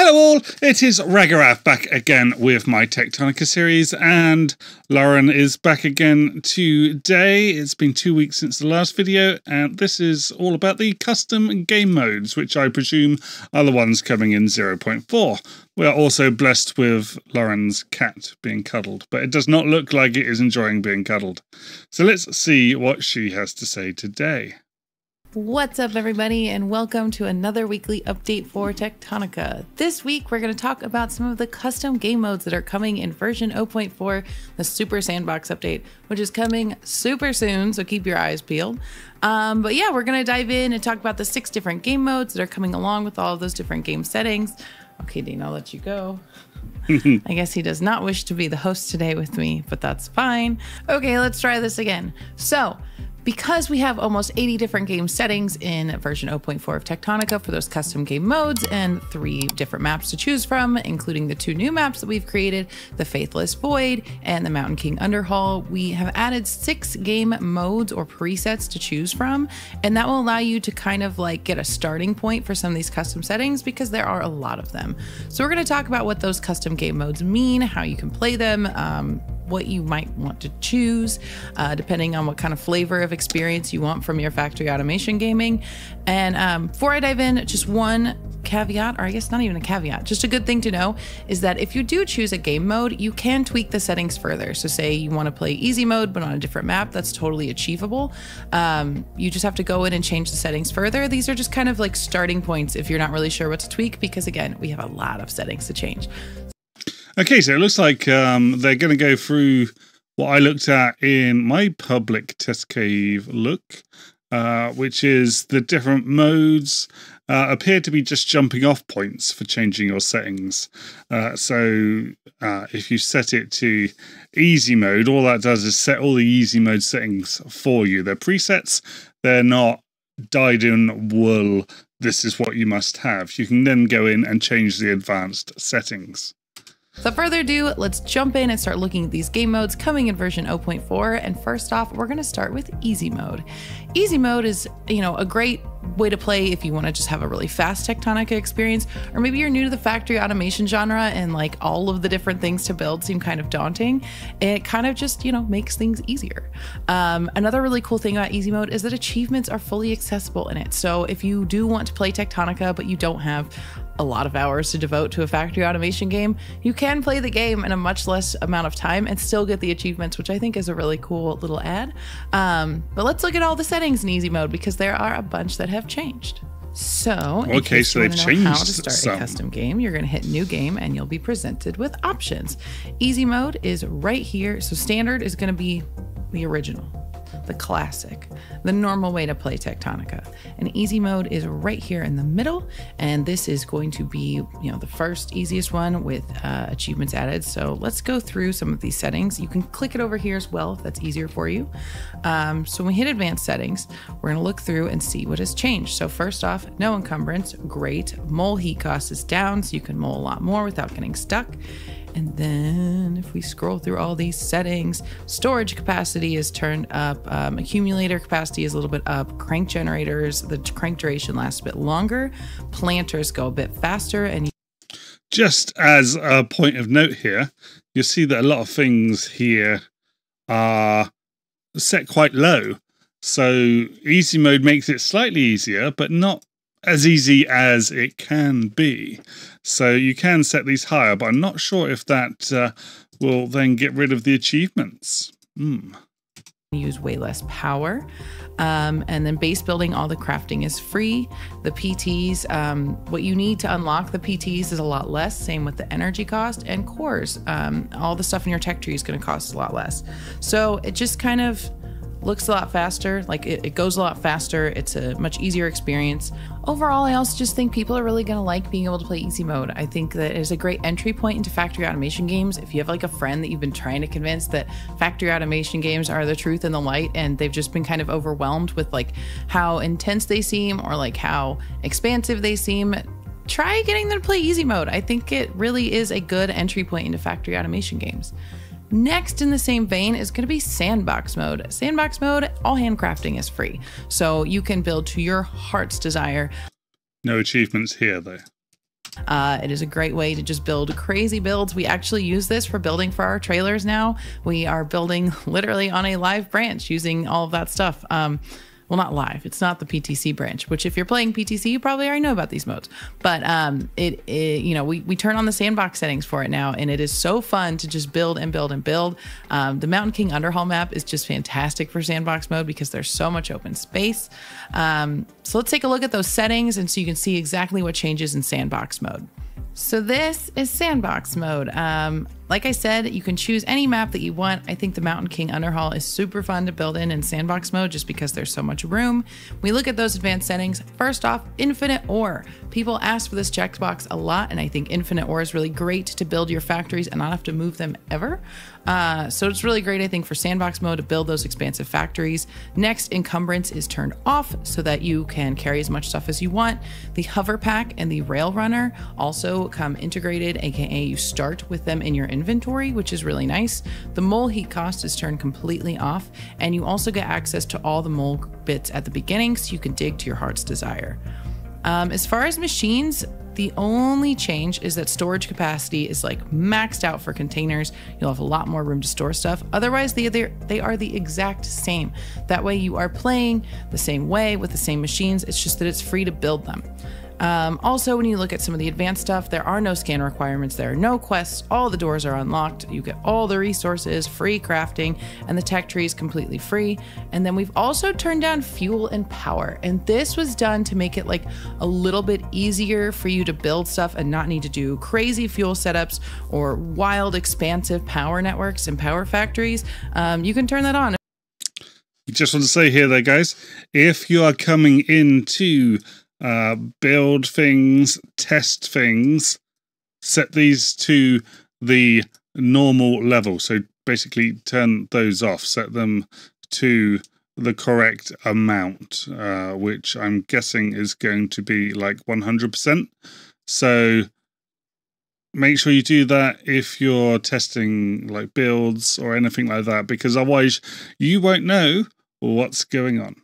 Hello all, it is Ragarath back again with my Techtonica series, and Lauren is back again today. It's been 2 weeks since the last video, and this is all about the custom game modes, which I presume are the ones coming in 0.4. We are also blessed with Lauren's cat being cuddled, but it does not look like it is enjoying being cuddled. So let's see what she has to say today. What's up everybody, and welcome to another weekly update for Techtonica. This week we're going to talk about some of the custom game modes that are coming in version 0.4, the Super Sandbox update, which is coming super soon, so keep your eyes peeled. But yeah, we're going to dive in and talk about the 6 different game modes that are coming along with all of those different game settings. Okay, Dean, I'll let you go. I guess he does not wish to be the host today with me, but that's fine. Okay, let's try this again. So, because we have almost 80 different game settings in version 0.4 of Techtonica for those custom game modes and 3 different maps to choose from, including the 2 new maps that we've created, the Faithless Void and the Mountain King Underhaul, we have added 6 game modes or presets to choose from, and that will allow you to kind of like get a starting point for some of these custom settings because there are a lot of them. So we're going to talk about what those custom game modes mean, how you can play them, what you might want to choose, depending on what kind of flavor of experience you want from your factory automation gaming. And before I dive in, just one caveat, or I guess not even a caveat, just a good thing to know is that if you do choose a game mode, you can tweak the settings further. So say you want to play easy mode, but on a different map, that's totally achievable. You just have to go in and change the settings further. These are just kind of like starting points if you're not really sure what to tweak, because again, we have a lot of settings to change. Okay, so it looks like they're going to go through what I looked at in my public test cave look, which is the different modes appear to be just jumping off points for changing your settings. So if you set it to easy mode, all that does is set all the easy mode settings for you. They're presets, they're not dyed-in wool, this is what you must have. You can then go in and change the advanced settings. Without further ado, let's jump in and start looking at these game modes coming in version 0.4. And first off, we're going to start with easy mode. Easy mode is, a great way to play if you want to just have a really fast Techtonica experience, or maybe you're new to the factory automation genre and like all of the different things to build seem kind of daunting. It kind of just, makes things easier. Another really cool thing about easy mode is that achievements are fully accessible in it. So if you do want to play Techtonica, but you don't have a lot of hours to devote to a factory automation game, you can play the game in a much less amount of time and still get the achievements, which I think is a really cool little add. But let's look at all the settings in easy mode because there are a bunch that have changed. So, okay, so they've changed how to start a custom game, you're going to hit new game and you'll be presented with options. Easy mode is right here. So standard is going to be the original, the classic, the normal way to play Techtonica. And easy mode is right here in the middle, and this is going to be, the first easiest one with achievements added. So let's go through some of these settings. You can click it over here as well if that's easier for you. So when we hit advanced settings, we're gonna look through and see what has changed. So first off, no encumbrance, great. Mole heat cost is down, so you can mole a lot more without getting stuck. And then if we scroll through all these settings, storage capacity is turned up, accumulator capacity is a little bit up, crank generators, the crank duration lasts a bit longer, planters go a bit faster. And just as a point of note here, you'll see that a lot of things here are set quite low. So easy mode makes it slightly easier, but not as easy as it can be. So you can set these higher, but I'm not sure if that will then get rid of the achievements. Use way less power. And then base building, all the crafting is free. The PTs, what you need to unlock the PTs is a lot less, same with the energy cost, and cores. All the stuff in your tech tree is going to cost a lot less. So it just kind of looks a lot faster, like it goes a lot faster. It's a much easier experience. Overall, I also just think people are really gonna like being able to play easy mode. I think that it is a great entry point into factory automation games. If you have like a friend that you've been trying to convince that factory automation games are the truth and the light, and they've just been kind of overwhelmed with like how intense they seem or like how expansive they seem, try getting them to play easy mode. I think it really is a good entry point into factory automation games. Next in the same vein is going to be Sandbox Mode. Sandbox Mode, all handcrafting is free, so you can build to your heart's desire. No achievements here, though. It is a great way to just build crazy builds. We actually use this for building for our trailers now. We are building literally on a live branch using all of that stuff. Well, not live. It's not the PTC branch, which if you're playing PTC, you probably already know about these modes. But we turn on the sandbox settings for it now, and it is so fun to just build and build and build. The Mountain King Underhaul map is just fantastic for sandbox mode because there's so much open space. So let's take a look at those settings, and so you can see exactly what changes in sandbox mode. So this is sandbox mode. Like I said, you can choose any map that you want. I think the Mountain King Underhaul is super fun to build in sandbox mode just because there's so much room. We look at those advanced settings. First off, infinite ore. People ask for this checkbox a lot, and I think infinite ore is really great to build your factories and not have to move them ever. So it's really great, I think, for sandbox mode to build those expansive factories. Next, encumbrance is turned off so that you can carry as much stuff as you want. The hover pack and the rail runner also come integrated, aka you start with them in your inventory, which is really nice. The mole heat cost is turned completely off, and you also get access to all the mole bits at the beginning so you can dig to your heart's desire. As far as machines, the only change is that storage capacity is like maxed out for containers. You'll have a lot more room to store stuff. Otherwise, they are the exact same. That way you are playing the same way with the same machines. It's just that it's free to build them. Also, when you look at some of the advanced stuff, there are no scan requirements, there are no quests, all the doors are unlocked, you get all the resources, free crafting, and the tech tree is completely free. And then we've also turned down fuel and power, and this was done to make it like a little bit easier for you to build stuff and not need to do crazy fuel setups or wild expansive power networks and power factories. You can turn that on. Just want to say here though, guys, if you are coming into build things, test things, set these to the normal level. So basically turn those off, set them to the correct amount, which I'm guessing is going to be like 100%. So make sure you do that if you're testing like builds or anything like that, because otherwise you won't know what's going on.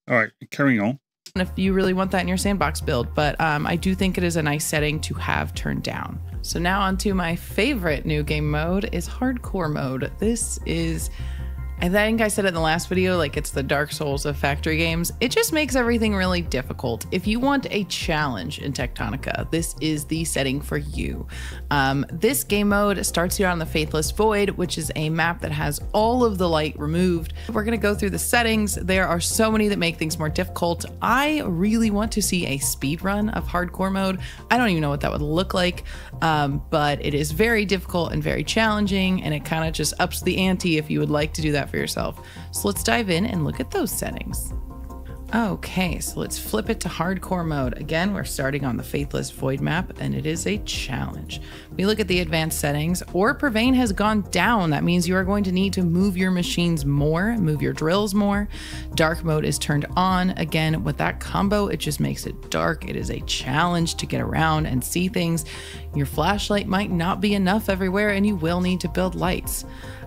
All right, carrying on. If you really want that in your sandbox build, but I do think it is a nice setting to have turned down. So now onto my favorite new game mode is hardcore mode. This is, I think I said it in the last video, like it's the Dark Souls of factory games. It just makes everything really difficult. If you want a challenge in Techtonica, this is the setting for you. This game mode starts here on the Faithless Void, which is a map that has all of the light removed. We're gonna go through the settings. There are so many that make things more difficult. I really want to see a speed run of hardcore mode. I don't even know what that would look like, but it is very difficult and very challenging, and it kind of just ups the ante if you would like to do that for yourself. So let's dive in and look at those settings. Okay, so let's flip it to hardcore mode. Again, we're starting on the Faithless Void map, and it is a challenge. We look at the advanced settings. Ore per vein has gone down. That means you are going to need to move your machines more, move your drills more. Dark mode is turned on. Again, with that combo, it just makes it dark. It is a challenge to get around and see things. Your flashlight might not be enough everywhere, and you will need to build lights.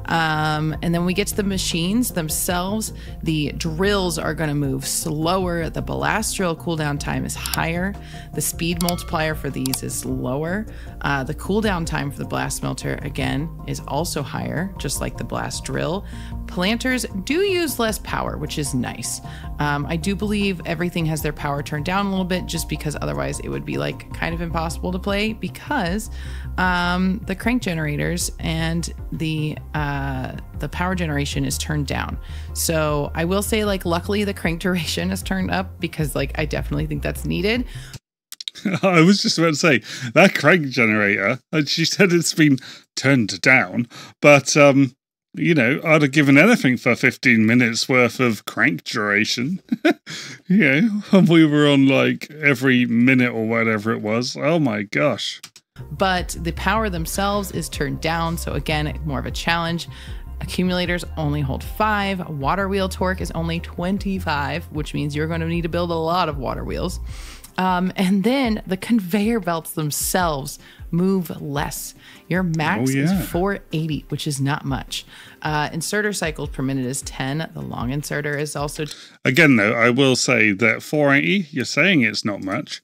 And then we get to the machines themselves. The drills are going to move slower. The blast drill cooldown time is higher. The speed multiplier for these is lower. The cooldown time for the blast smelter, again, is also higher, just like the blast drill. Planters do use less power, which is nice. I do believe everything has their power turned down a little bit, just because otherwise it would be like kind of impossible to play, because the crank generators and the power generation is turned down. So I will say, like, luckily the crank duration is turned up, because like I definitely think that's needed. I was just about to say that crank generator, and she said it's been turned down, but you know, I'd have given anything for 15 minutes worth of crank duration. You know, and we were on like every minute or whatever it was. Oh my gosh. But the power themselves is turned down, so again, more of a challenge. Accumulators only hold 5. Water wheel torque is only 25, which means you're going to need to build a lot of water wheels. And then the conveyor belts themselves move less. Your max is 480, which is not much. Inserter cycles per minute is 10. The long inserter is also... Again, though, I will say that 480, you're saying it's not much.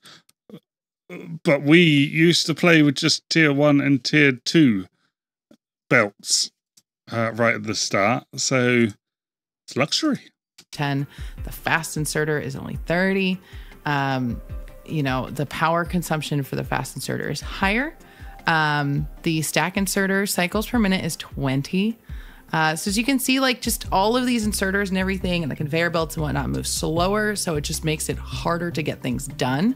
but we used to play with just tier 1 and tier 2 belts right at the start. So it's luxury. 10. The fast inserter is only 30. You know, the power consumption for the fast inserter is higher. The stack inserter cycles per minute is 20. So as you can see, like just all of these inserters and everything and the conveyor belts and whatnot move slower. So it just makes it harder to get things done.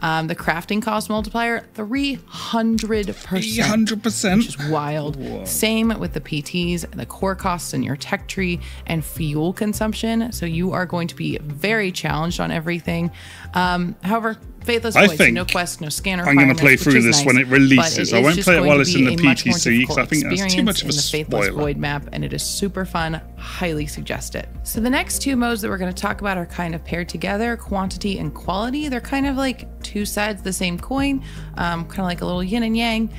The crafting cost multiplier, 300%. 300%. Which is wild. Whoa. Same with the PTs, the core costs in your tech tree, and fuel consumption. So you are going to be very challenged on everything. However, Faithless Void, so no quest, no scanner. I'm going to play through this when it releases. I won't play it while it's in the PTC because I think that's too much of a spoiler. Faithless Void map, and it is super fun. Highly suggest it. So the next two modes that we're going to talk about are kind of paired together, quantity and quality. They're kind of like two sides of the same coin, kind of like a little yin and yang.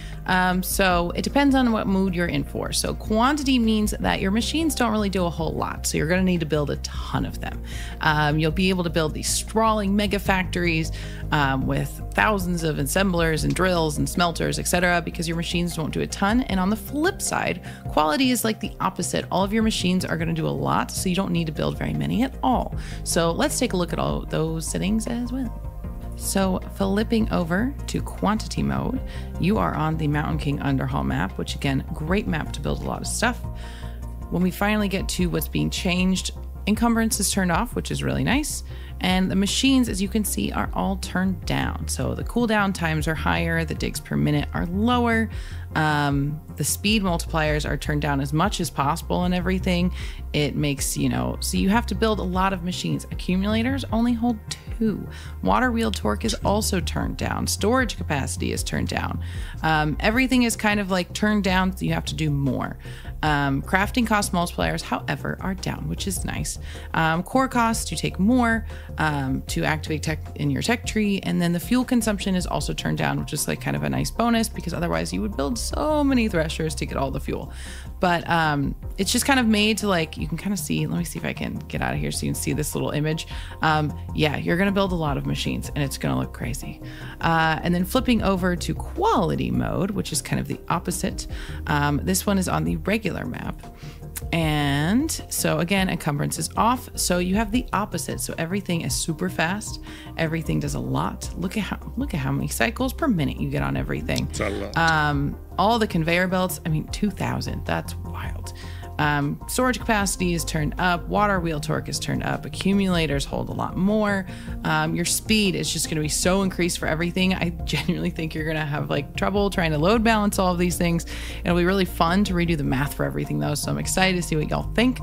So it depends on what mood you're in for. So quantity means that your machines don't really do a whole lot. So you're going to need to build a ton of them. You'll be able to build these sprawling mega factories with thousands of assemblers and drills and smelters, etc., because your machines don't do a ton. And on the flip side, quality is like the opposite. All of your machines are going to do a lot, so you don't need to build very many at all. So let's take a look at all those settings as well. So flipping over to quantity mode, you are on the Mountain King Underhaul map, which again, great map to build a lot of stuff. When we finally get to what's being changed, encumbrance is turned off, which is really nice. And the machines, as you can see, are all turned down. So the cooldown times are higher, the digs per minute are lower. The speed multipliers are turned down as much as possible and everything. It makes, you know, so you have to build a lot of machines. Accumulators only hold 2. Water wheel torque is also turned down. Storage capacity is turned down. Everything is kind of like turned down, so you have to do more. Crafting cost multipliers, however, are down, which is nice. Core costs, you take more to activate tech in your tech tree. And then the fuel consumption is also turned down, which is like kind of a nice bonus because otherwise you would build so many threshers to get all the fuel. But it's just kind of made to like, you can kind of see, let me see if I can get out of here so you can see this little image. Yeah, you're going to build a lot of machines and it's going to look crazy. And then flipping over to quality mode, which is kind of the opposite. This one is on the regular map. And so again, encumbrance is off. So you have the opposite. So everything is super fast. Everything does a lot. Look at how many cycles per minute you get on everything. It's a lot. All the conveyor belts, I mean, 2,000. That's wild. Storage capacity is turned up. Water wheel torque is turned up. Accumulators hold a lot more. Your speed is just going to be so increased for everything. I genuinely think you're going to have like trouble trying to load balance all of these things. It'll be really fun to redo the math for everything though. So I'm excited to see what y'all think.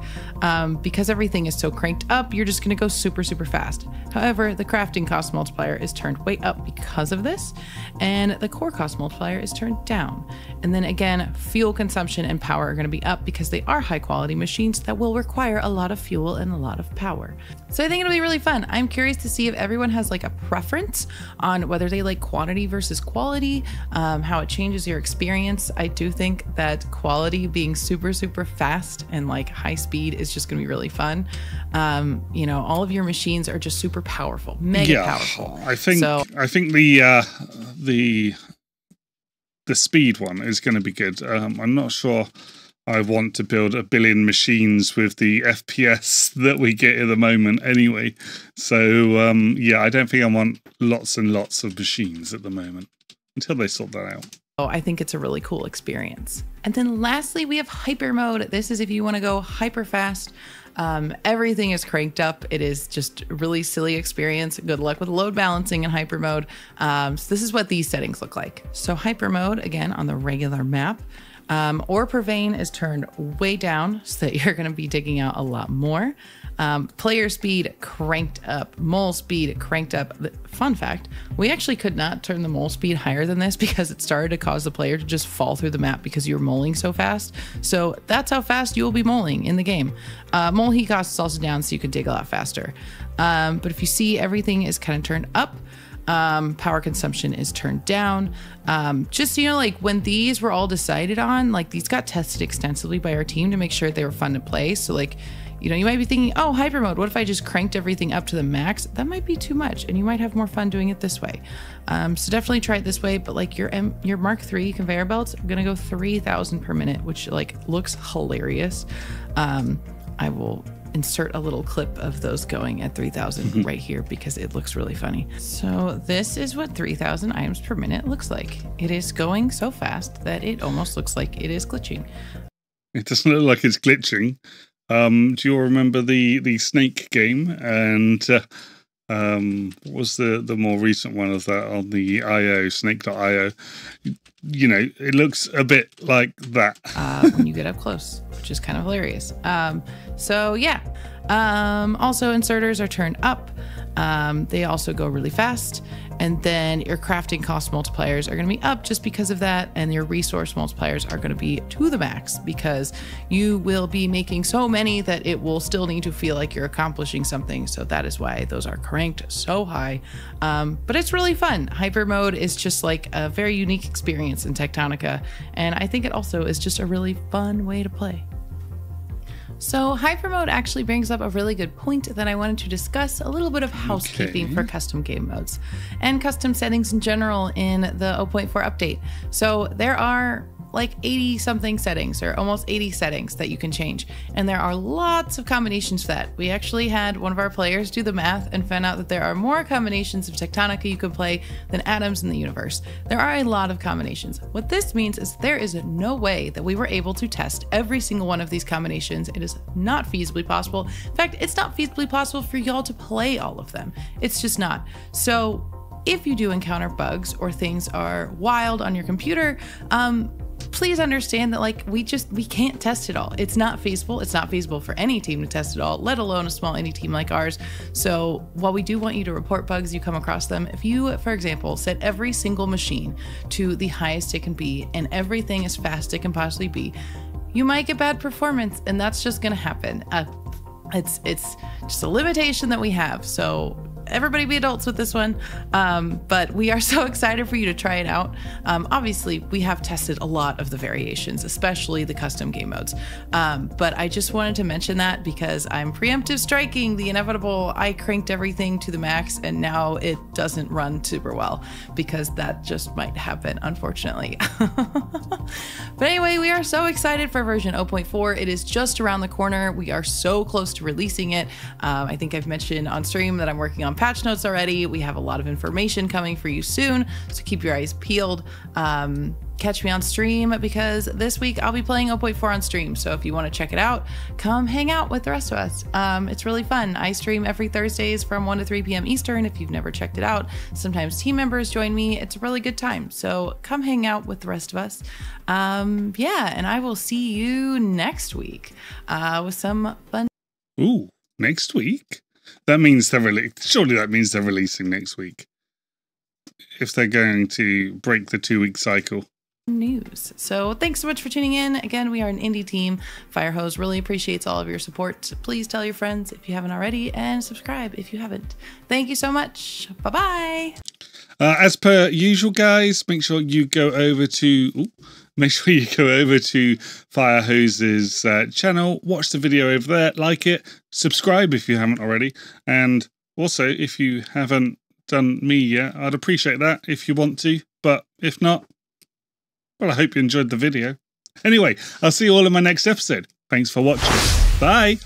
Because everything is so cranked up, you're just going to go super, super fast. However, the crafting cost multiplier is turned way up because of this. And the core cost multiplier is turned down. And then again, fuel consumption and power are going to be up because they are high quality machines that will require a lot of fuel and a lot of power. So I think it'll be really fun. I'm curious to see if everyone has like a preference on whether they like quantity versus quality, how it changes your experience. I do think that quality being super, super fast and like high speed is just going to be really fun. You know, all of your machines are just super powerful, mega powerful. I think the speed one is going to be good. I'm not sure I want to build a billion machines with the FPS that we get at the moment anyway. So, yeah, I don't think I want lots and lots of machines at the moment until they sort that out. Oh, I think it's a really cool experience. And then lastly, we have hyper mode. This is if you want to go hyper fast. Everything is cranked up. It is just a really silly experience. Good luck with load balancing in hyper mode. So this is what these settings look like. So hyper mode, again, on the regular map. Ore per vein is turned way down so that you're going to be digging out a lot more. Player speed cranked up, mole speed cranked up. Fun fact, we actually could not turn the mole speed higher than this because it started to cause the player to just fall through the map because you were moling so fast. So that's how fast you will be moling in the game. Mole heat cost is also down so you can dig a lot faster. But if you see, everything is kind of turned up. Power consumption is turned down. Just, you know, like when these were all decided on, like these got tested extensively by our team to make sure they were fun to play. So like, You know, you might be thinking, oh, hyper mode, what if I just cranked everything up to the max? That might be too much, and you might have more fun doing it this way. So definitely try it this way, but like your Mark III conveyor belts, I'm gonna go 3,000 per minute, which like looks hilarious. I will insert a little clip of those going at 3,000 right here because it looks really funny. So this is what 3,000 items per minute looks like. It is going so fast that it almost looks like it is glitching. It doesn't look like it's glitching. Do you all remember the snake game? And what was the more recent one of that on the IO, snake.io? You know, it looks a bit like that. When you get up close, which is kind of hilarious. So yeah. Also inserters are turned up. They also go really fast. And then your crafting cost multipliers are going to be up just because of that. And your resource multipliers are going to be to the max because you will be making so many that it will still need to feel like you're accomplishing something. So that is why those are cranked so high. But it's really fun. Hyper mode is just like a very unique experience in Techtonica. And I think it also is just a really fun way to play. So hyper mode actually brings up a really good point that I wanted to discuss, a little bit of housekeeping for custom game modes and custom settings in general in the 0.4 update. So there are like 80 something settings or almost 80 settings that you can change. And there are lots of combinations for that. We actually had one of our players do the math and found out that there are more combinations of Techtonica you can play than atoms in the universe. There are a lot of combinations. What this means is there is no way that we were able to test every single one of these combinations. It is not feasibly possible. In fact, it's not feasibly possible for y'all to play all of them. It's just not. So if you do encounter bugs or things are wild on your computer, please understand that like we can't test it all. It's not feasible. It's not feasible for any team to test it all, let alone a small indie team like ours. So while we do want you to report bugs, you come across them. If you, for example, set every single machine to the highest it can be and everything as fast as it can possibly be, you might get bad performance, and that's just gonna happen. It's just a limitation that we have. So everybody be adults with this one. But we are so excited for you to try it out. Obviously, we have tested a lot of the variations, especially the custom game modes. But I just wanted to mention that because I'm preemptive striking the inevitable. I cranked everything to the max and now it doesn't run super well because that just might happen, unfortunately. But anyway, we are so excited for version 0.4. It is just around the corner. We are so close to releasing it. I think I've mentioned on stream that I'm working on patch notes already. We have a lot of information coming for you soon, so keep your eyes peeled. Catch me on stream because this week I'll be playing 0.4 on stream. So if you want to check it out, come hang out with the rest of us. It's really fun. I stream every Thursdays from 1 to 3 p.m. Eastern. If you've never checked it out, sometimes team members join me. It's a really good time. So come hang out with the rest of us. Yeah, and I will see you next week with some fun. Ooh, next week? That means surely that means they're releasing next week. If they're going to break the 2-week cycle. News. So thanks so much for tuning in. Again, we are an indie team. Firehose really appreciates all of your support. Please tell your friends if you haven't already and subscribe if you haven't. Thank you so much. Bye-bye. As per usual, guys, make sure you go over to Firehose's channel, watch the video over there, like it, subscribe if you haven't already, and also if you haven't done me yet, I'd appreciate that if you want to, but if not, well, I hope you enjoyed the video. Anyway, I'll see you all in my next episode. Thanks for watching. Bye!